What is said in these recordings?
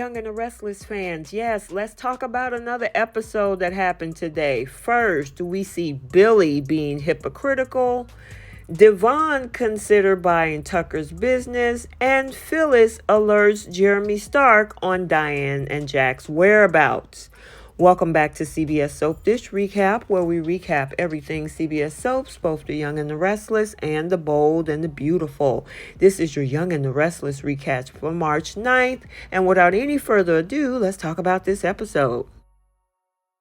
Young and the Restless fans. Yes, let's talk about another episode that happened today. First, we see Billy being hypocritical, Devon considered buying Tucker's business, and Phyllis alerts Jeremy Stark on Diane and Jack's whereabouts. Welcome back to CBS Soap Dish Recap, where we recap everything CBS Soaps, both the Young and the Restless and the Bold and the Beautiful. This is your Young and the Restless recap for March 9th, and without any further ado, let's talk about this episode.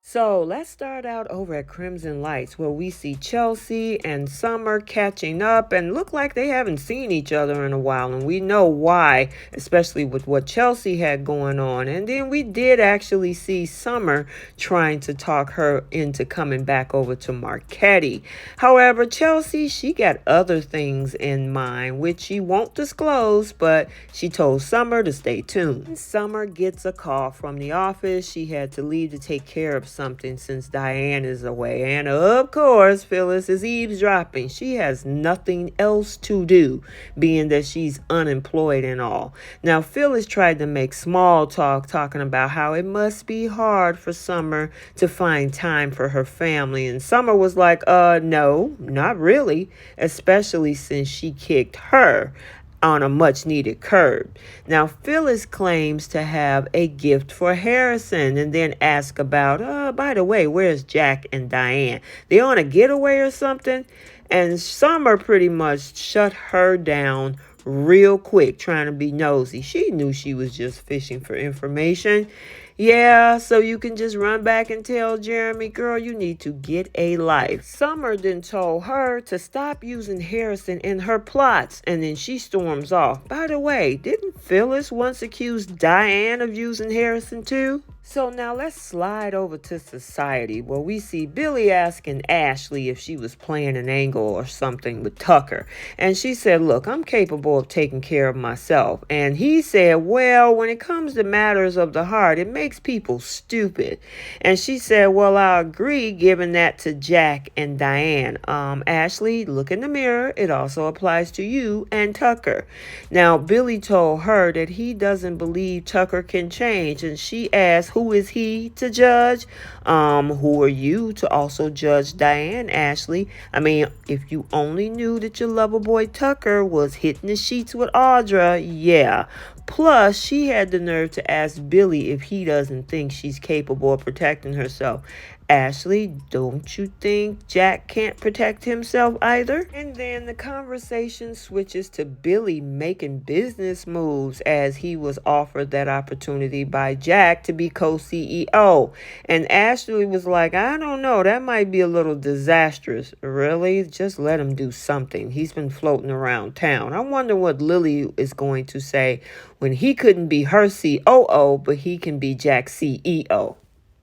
So let's start out over at Crimson Lights, where we see Chelsea and Summer catching up and look like they haven't seen each other in a while. And we know why, especially with what Chelsea had going on. And then we did actually see Summer trying to talk her into coming back over to Marquette. However, Chelsea, she got other things in mind, which she won't disclose, but she told Summer to stay tuned. Summer gets a call from the office. She had to leave to take care of something since Diane is away. And of course, Phyllis is eavesdropping. She has nothing else to do, being that she's unemployed and all. Now, Phyllis tried to make small talk, talking about how it must be hard for Summer to find time for her family. And Summer was like, no, not really, especially since she kicked her on a much-needed curb. Now, Phyllis claims to have a gift for Harrison and then ask about, by the way, where's Jack and Diane? They on a getaway or something? And Summer pretty much shut her down real quick, trying to be nosy. She knew she was just fishing for information. Yeah, so you can just run back and tell Jeremy, girl, you need to get a life. Summer then told her to stop using Harrison in her plots, and then she storms off. By the way, didn't Phyllis once accuse Diane of using Harrison too? So now let's slide over to Society, where we see Billy asking Ashley if she was playing an angle or something with Tucker. And she said, look, I'm capable of taking care of myself. And he said, well, when it comes to matters of the heart, it makes people stupid. And she said, well, I agree, giving that to Jack and Diane. Ashley, look in the mirror. It also applies to you and Tucker. Now, Billy told her that he doesn't believe Tucker can change. And she asked, who is he to judge? Who are you to also judge Diane, Ashley? I mean, if you only knew that your lover boy Tucker was hitting the sheets with Audra, yeah. Plus, she had the nerve to ask Billy if he doesn't think she's capable of protecting herself. Ashley, don't you think Jack can't protect himself either? And then the conversation switches to Billy making business moves as he was offered that opportunity by Jack to be co-CEO. And Ashley was like, I don't know, that might be a little disastrous. Really? Just let him do something. He's been floating around town. I wonder what Lily is going to say when he couldn't be her COO, but he can be Jack's CEO.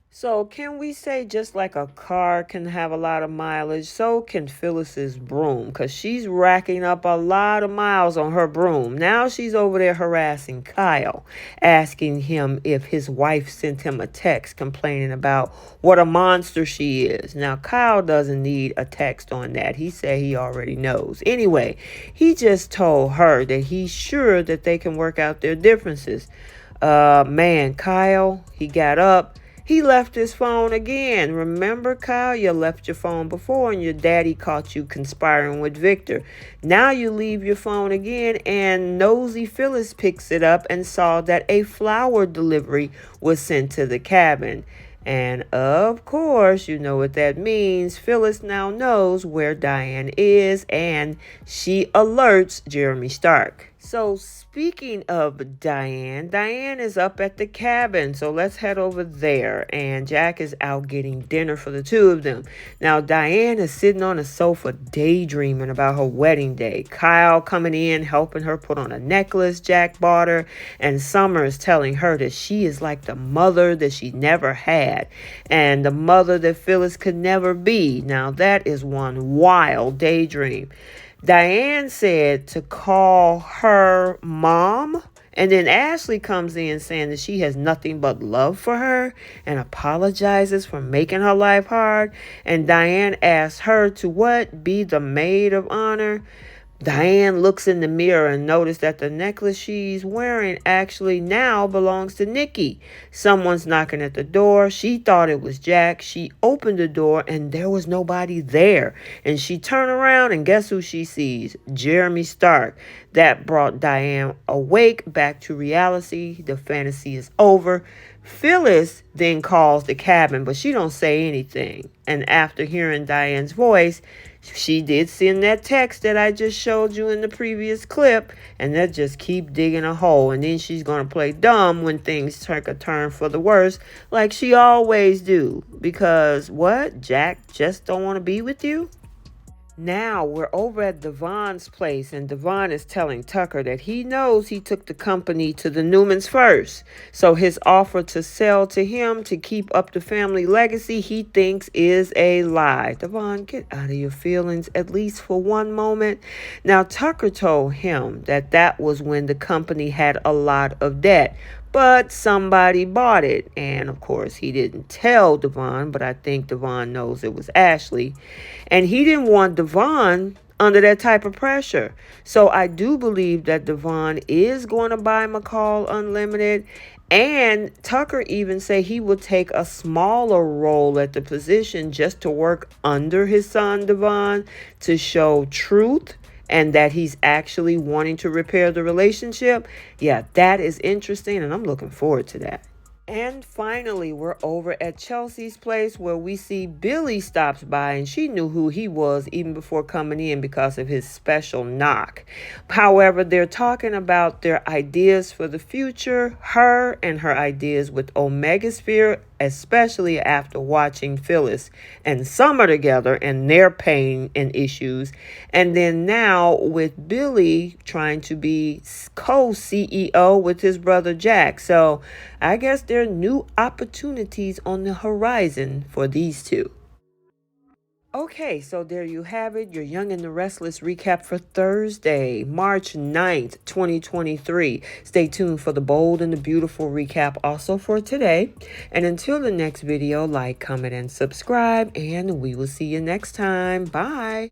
So can we say just like a car can have a lot of mileage, so can Phyllis's broom, because she's racking up a lot of miles on her broom. Now she's over there harassing Kyle, asking him if his wife sent him a text complaining about what a monster she is. Now Kyle doesn't need a text on that. He said he already knows. Anyway, he just told her that he's sure that they can work out their differences. Man, Kyle, he got up. He left his phone again. Remember, Kyle, you left your phone before and your daddy caught you conspiring with Victor. Now you leave your phone again and nosy Phyllis picks it up and saw that a flower delivery was sent to the cabin. And of course, you know what that means. Phyllis now knows where Diane is and she alerts Jeremy Stark. So speaking of Diane, Diane is up at the cabin. So let's head over there. And Jack is out getting dinner for the two of them. Now Diane is sitting on a sofa daydreaming about her wedding day. Kyle coming in, helping her put on a necklace Jack bought her. And Summer is telling her that she is like the mother that she never had. And the mother that Phyllis could never be. Now that is one wild daydream. Diane said to call her mom. And then Ashley comes in saying that she has nothing but love for her and apologizes for making her life hard. And Diane asks her to what? Be the maid of honor. Diane looks in the mirror and notices that the necklace she's wearing actually now belongs to Nikki. Someone's knocking at the door. She thought it was Jack. She opened the door and there was nobody there. And she turned around and guess who she sees? Jeremy Stark. That brought Diane awake back to reality. The fantasy is over. Phyllis then calls the cabin, but she don't say anything. And after hearing Diane's voice, she did send that text that I just showed you in the previous clip, and that just keep digging a hole. And then she's going to play dumb when things take a turn for the worse, like she always do. Because what? Jack just don't want to be with you? Now we're over at Devon's place, and Devon is telling Tucker that he knows he took the company to the Newmans first. So his offer to sell to him to keep up the family legacy he thinks is a lie. Devon, get out of your feelings at least for one moment. Now Tucker told him that that was when the company had a lot of debt. But somebody bought it. And of course, he didn't tell Devon, but I think Devon knows it was Ashley. And he didn't want Devon under that type of pressure. So I do believe that Devon is going to buy McCall Unlimited. And Tucker even say he would take a smaller role at the position just to work under his son Devon to show truth and that he's actually wanting to repair the relationship. Yeah, that is interesting, and I'm looking forward to that. And finally, we're over at Chelsea's place where we see Billy stops by, and she knew who he was even before coming in because of his special knock. However, they're talking about their ideas for the future, her and her ideas with Omega Sphere, especially after watching Phyllis and Summer together and their pain and issues. And then now with Billy trying to be co-CEO with his brother Jack. So I guess there are new opportunities on the horizon for these two. Okay, so there you have it, your Young and the Restless recap for Thursday, March 9th, 2023. Stay tuned for the bold and the beautiful recap also for today. And until the next video, like, comment, and subscribe, and we will see you next time. Bye.